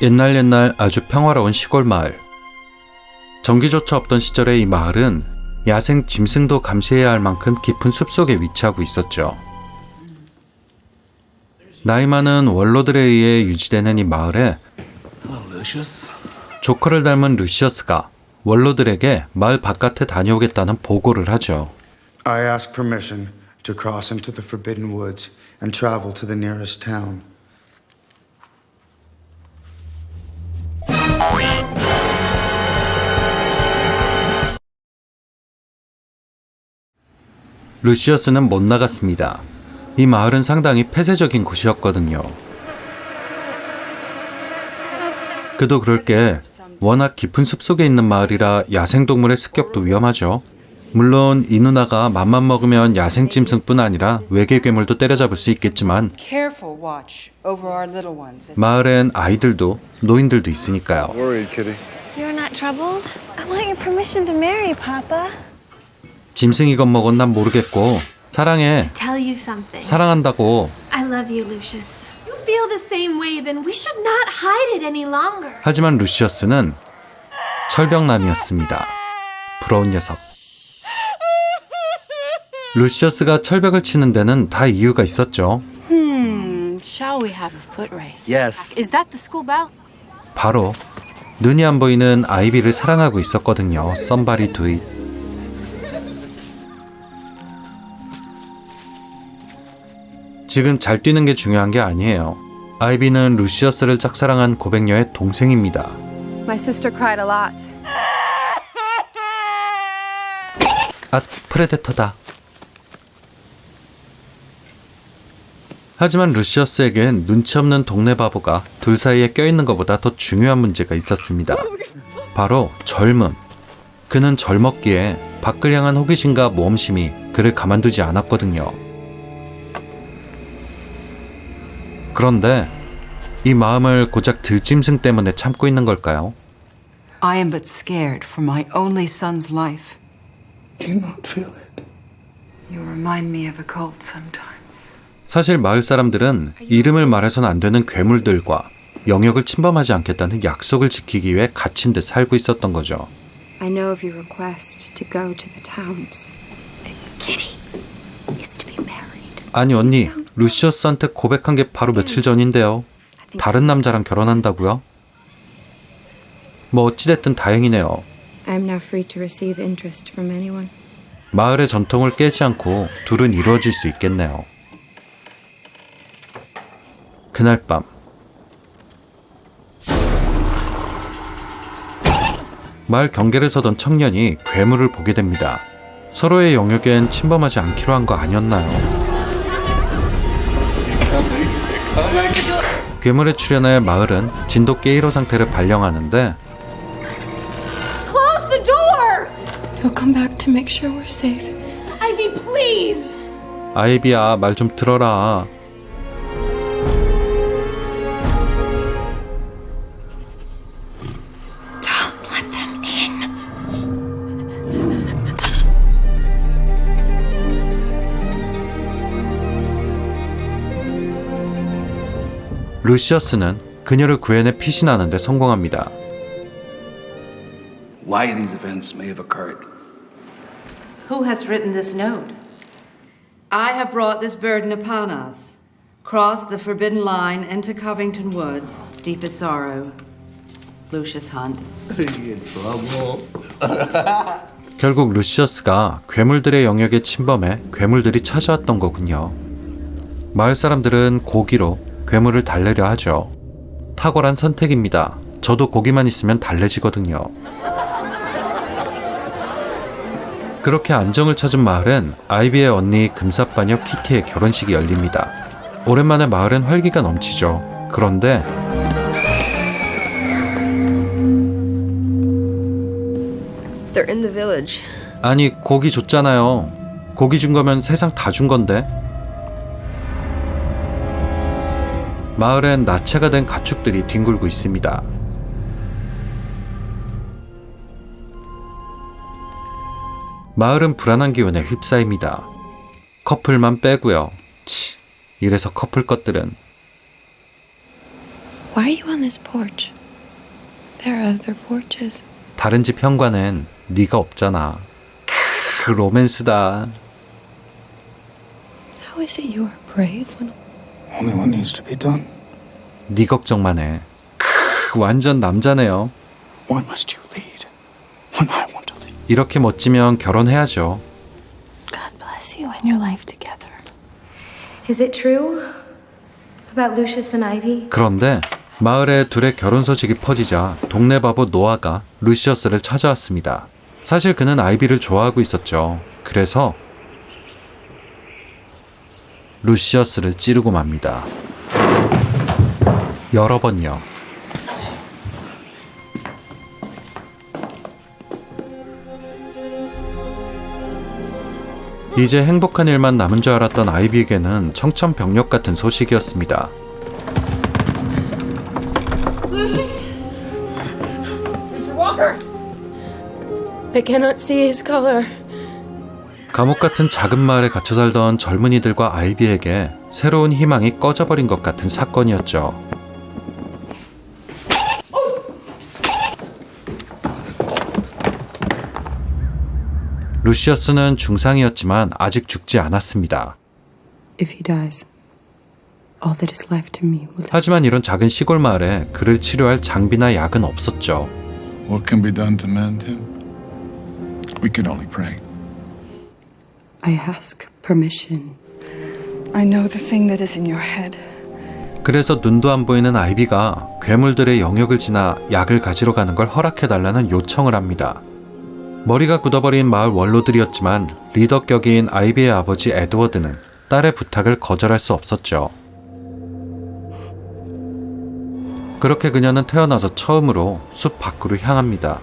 옛날 아주 평화로운 시골 마을. 전기조차 없던 시절의 이 마을은 야생 짐승도 감시해야 할 만큼 깊은 숲속에 위치하고 있었죠. 나이 많은 원로들에 의해 유지되는 이 마을에 조커를 닮은 루시어스가 원로들에게 마을 바깥에 다녀오겠다는 보고를 하죠. I ask permission to cross into the Forbidden Woods and travel to the nearest town. 루시어스는 못 나갔습니다. 이 마을은 상당히 폐쇄적인 곳이었거든요. 그도 그럴 게 워낙 깊은 숲속에 있는 마을이라 야생동물의 습격도 위험하죠. 물론 이 누나가 맘만 먹으면 야생짐승뿐 아니라 외계 괴물도 때려잡을 수 있겠지만 마을엔 아이들도 노인들도 있으니까요. You're not troubled? I want your permission to marry, Papa. 짐승이 겁먹은 난 모르겠고 사랑해. Tell you something. 사랑한다고. I love you, Lucius. You feel the same way, then we should not hide it any longer. 하지만 루시어스는 철벽남이었습니다. 부러운 녀석. 루시어스가 철벽을 치는 데는 다 이유가 있었죠. Shall we have a foot race? Yes. Is that the school bell? 바로 눈이 안 보이는 아이비를 사랑하고 있었거든요. Somebody do it. 지금 잘 뛰는 게 중요한 게 아니에요. 아이비는 루시어스를 짝사랑한 고백녀의 동생입니다. My sister cried a lot. 아, 프레데터다. 하지만 루시어스에겐 눈치 없는 동네 바보가 둘 사이에 껴있는 것보다 더 중요한 문제가 있었습니다. 바로 젊음. 그는 젊었기에 밖을 향한 호기심과 모험심이 그를 가만두지 않았거든요. 그런데 이 마음을 고작 들짐승 때문에 참고 있는 걸까요? I am but scared for my only son's life. Do you not feel it? You remind me of a cold sometimes. 사실 마을 사람들은 이름을 말해서는 안 되는 괴물들과 영역을 침범하지 않겠다는 약속을 지키기 위해 갇힌 듯 살고 있었던 거죠. I know of your request to go to the towns. Kitty is to be married. 아니 언니, 루시어스한테 고백한 게 바로 며칠 전인데요. 다른 남자랑 결혼한다고요? 뭐 어찌됐든 다행이네요. I am now free to receive interest from anyone. 마을의 전통을 깨지 않고 둘은 이루어질 수 있겠네요. 그날 밤 마을 경계를 서던 청년이 괴물을 보게 됩니다. 서로의 영역엔 침범하지 않기로 한 거 아니었나요? 괴물에 출연해 마을은 진돗개 1호 상태를 발령하는데 Close the door! He'll come back to make sure we're safe. Ivy, please! 아이비야, 말 좀 들어라. Don't let them in. 루시어스는 그녀를 구해내 피신하는 데 성공합니다. Why these events may have occurred. Who has written this note? I have brought this burden upon us. Cross the forbidden line into Covington Woods. Deepest sorrow. Lucius Hunt. 결국 루시어스가 괴물들의 영역에 침범해 괴물들이 찾아왔던 거군요. 마을 사람들은 고기로 괴물을 달래려 하죠. 탁월한 선택입니다. 저도 고기만 있으면 달래지거든요. 그렇게 안정을 찾은 마을엔 아이비의 언니 금사빠녀 키티의 결혼식이 열립니다. 오랜만에 마을엔 활기가 넘치죠. 그런데 They're in the village. 아니 고기 줬잖아요. 고기 준 거면 세상 다 준 건데. 마을엔 나체가 된 가축들이 뒹굴고 있습니다. 마을은 불안한 기운에 휩싸입니다. 커플만 빼고요. 치, 이래서 커플 것들은 Why are you on this porch? There are other porches. 다른 집 현관엔 네가 없잖아. 크, 로맨스다. How is it you are brave when Only what needs to be done. 네 걱정만 해. 크, 완전 남자네요. Why must you lead when I want to lead? 이렇게 멋지면 결혼해야죠. God bless you and your life together. Is it true about Lucius and Ivy? 그런데 마을에 둘의 결혼 소식이 퍼지자 동네 바보 노아가 루시어스를 찾아왔습니다. 사실 그는 아이비를 좋아하고 있었죠. 그래서 루시어스를 찌르고 맙니다. 여러 번요. 이제 행복한 일만 남은 줄 알았던 아이비에게는 청천벽력 같은 소식이었습니다. I cannot see his color. 감옥 같은 작은 마을에 갇혀 살던 젊은이들과 아이비에게 새로운 희망이 꺼져버린 것 같은 사건이었죠. 루시어스는 중상이었지만 아직 죽지 않았습니다. If he dies, all that is left to me will. 하지만 이런 작은 시골 마을에 그를 치료할 장비나 약은 없었죠. What can be done to mend him? We can only pray. I ask permission. I know the thing that is in your head. 그래서 눈도 안 보이는 아이비가 괴물들의 영역을 지나 약을 가지러 가는 걸 허락해달라는 요청을 합니다. 머리가 굳어버린 마을 원로들이었지만 리더격인 아이비의 아버지 에드워드는 딸의 부탁을 거절할 수 없었죠. 그렇게 그녀는 태어나서 처음으로 숲 밖으로 향합니다.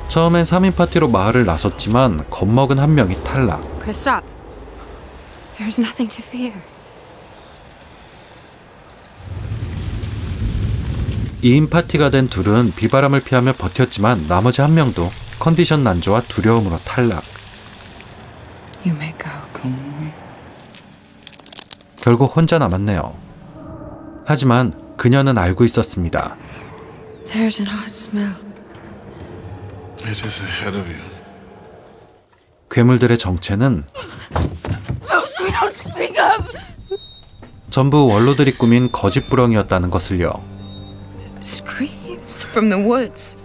처음엔 3인 파티로 마을을 나섰지만 겁먹은 한 명이 탈락. Chris, stop. There's nothing to fear. 2인 파티가 된 둘은 비바람을 피하며 버텼지만 나머지 한 명도 컨디션 난조와 두려움으로 탈락. You may go. 결국 혼자 남았네요. 하지만 그녀는 알고 있었습니다. There's an odd smell. It is ahead of you. 괴물들의 정체는 전부 원로들이 꾸민 거짓부렁이었다는 것을요. Screams from the woods.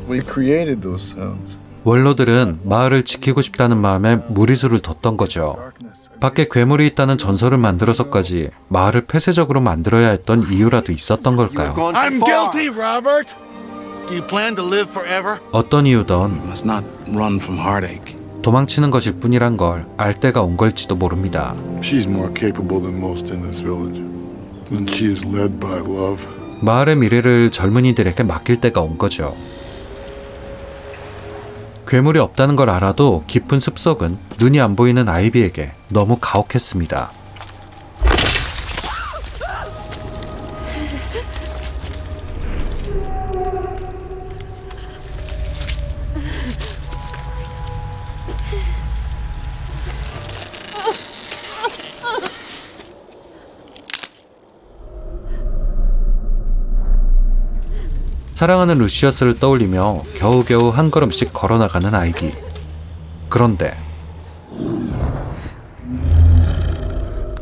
We created those sounds. 원로들은 마을을 지키고 싶다는 마음에 무리수를 뒀던 거죠. 밖에 괴물이 있다는 전설을 만들어서까지 마을을 폐쇄적으로 만들어야 했던 이유라도 있었던 걸까요? I'm guilty, Robert. Do you plan to live forever? 어떤 이유든 Must not run from heartache. 도망치는 것일 뿐이란 걸 알 때가 온 걸지도 모릅니다. She's more capable than most in this village. And she is led by love. 마을의 미래를 젊은이들에게 맡길 때가 온 거죠. 괴물이 없다는 걸 알아도 깊은 숲속은 눈이 안 보이는 아이비에게 너무 가혹했습니다. 사랑하는 루시어스를 떠올리며 겨우겨우 한 걸음씩 걸어나가는 아이비. 그런데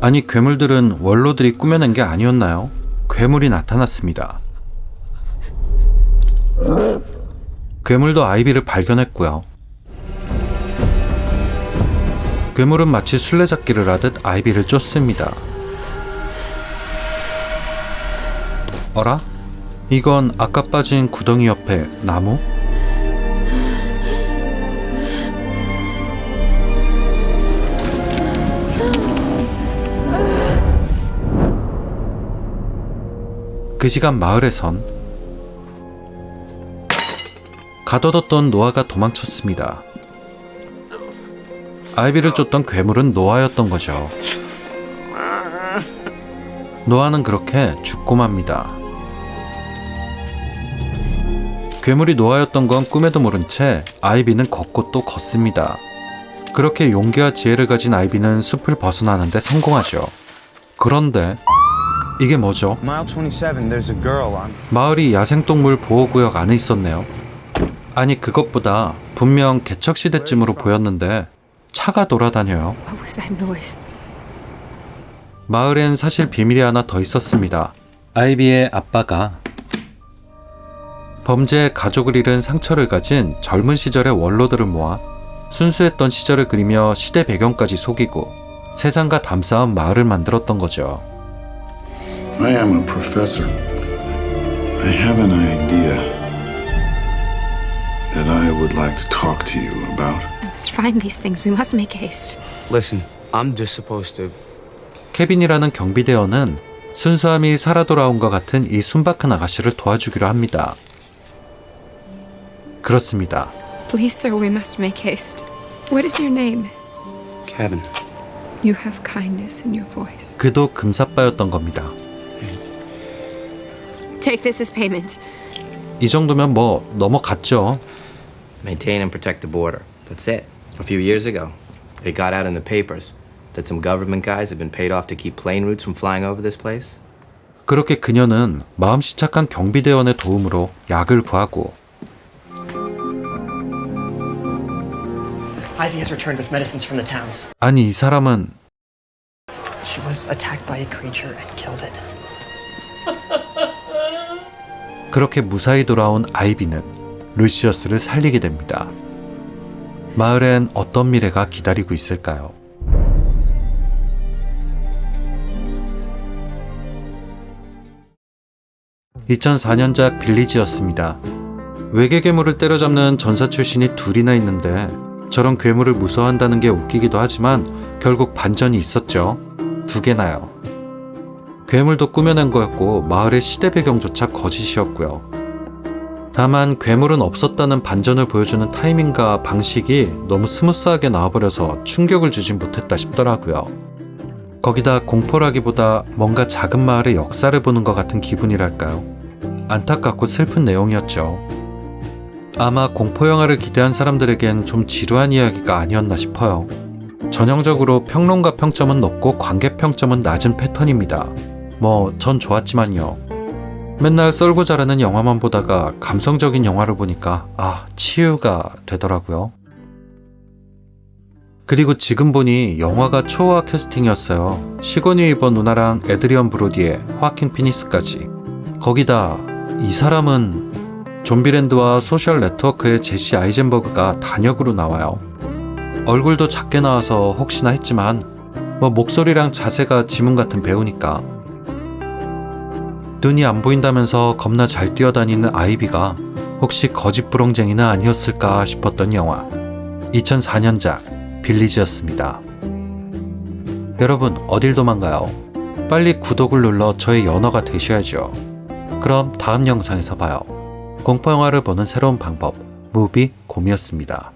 아니, 괴물들은 원로들이 꾸며낸 게 아니었나요? 괴물이 나타났습니다. 괴물도 아이비를 발견했고요. 괴물은 마치 술래잡기를 하듯 아이비를 쫓습니다. 어라? 이건 아까 빠진 구덩이 옆에 나무? 그 시간 마을에선 가둬뒀던 노아가 도망쳤습니다. 아이비를 쫓던 괴물은 노아였던 거죠. 노아는 그렇게 죽고 맙니다. 괴물이 노아였던 건 꿈에도 모른 채 아이비는 걷고 또 걷습니다. 그렇게 용기와 지혜를 가진 아이비는 숲을 벗어나는데 성공하죠. 그런데 이게 뭐죠? Mile 27, there's a girl on. 마을이 야생동물 보호구역 안에 있었네요. 아니 그것보다 분명 개척시대쯤으로 보였는데 차가 돌아다녀요. What was that noise? 마을엔 사실 비밀이 하나 더 있었습니다. 아이비의 아빠가 범죄에 가족을 잃은 상처를 가진 젊은 시절의 원로들을 모아 순수했던 시절을 그리며 시대 배경까지 속이고 세상과 담쌓은 마을을 만들었던 거죠. I am a professor. I have an idea that I would like to talk to you about. I must find these things. We must make haste. Listen, I'm just supposed to. 케빈이라는 경비대원은 순수함이 살아 돌아온 것 같은 이 순박한 아가씨를 도와주기로 합니다. 그렇습니다. Please, sir, we must make haste. What is your name? Kevin. You have kindness in your voice. 그도 금사빠였던 겁니다. Take this as payment. 이 정도면 뭐 넘어갔죠. Maintain and protect the border. That's it. A few years ago, it got out in the papers that some government guys have been paid off to keep plane routes from flying over this place. 그렇게 그녀는 마음씨 착한 경비대원의 도움으로 약을 구하고 Ivy has returned with medicines from the towns. 아니 이 사람은 She was attacked by a creature and killed it. 그렇게 무사히 돌아온 아이비는 루시어스를 살리게 됩니다. 마을엔 어떤 미래가 기다리고 있을까요? (2004년작) 빌리지였습니다. 외계 괴물을 때려잡는 전사 출신이 둘이나 있는데 저런 괴물을 무서워한다는 게 웃기기도 하지만 결국 반전이 있었죠. 2개나요. 괴물도 꾸며낸 거였고 마을의 시대 배경조차 거짓이었고요. 다만 괴물은 없었다는 반전을 보여주는 타이밍과 방식이 너무 스무스하게 나와버려서 충격을 주진 못했다 싶더라고요. 거기다 공포라기보다 뭔가 작은 마을의 역사를 보는 것 같은 기분이랄까요. 안타깝고 슬픈 내용이었죠. 아마 공포영화를 기대한 사람들에겐 좀 지루한 이야기가 아니었나 싶어요. 전형적으로 평론가 평점은 높고 관객 평점은 낮은 패턴입니다. 뭐 전 좋았지만요. 맨날 썰고 자라는 영화만 보다가 감성적인 영화를 보니까 치유가 되더라고요. 그리고 지금 보니 영화가 초호화 캐스팅이었어요. 시고니 위버 누나랑 에드리언 브로디에 호아킨 피니스까지. 거기다 이 사람은 좀비랜드와 소셜 네트워크의 제시 아이젠버그가 단역으로 나와요. 얼굴도 작게 나와서 혹시나 했지만 뭐 목소리랑 자세가 지문 같은 배우니까. 눈이 안 보인다면서 겁나 잘 뛰어다니는 아이비가 혹시 거짓부렁쟁이는 아니었을까 싶었던 영화 2004년작 빌리지였습니다. 여러분 어딜 도망가요? 빨리 구독을 눌러 저의 연어가 되셔야죠. 그럼 다음 영상에서 봐요. 공포영화를 보는 새로운 방법 무비곰이었습니다.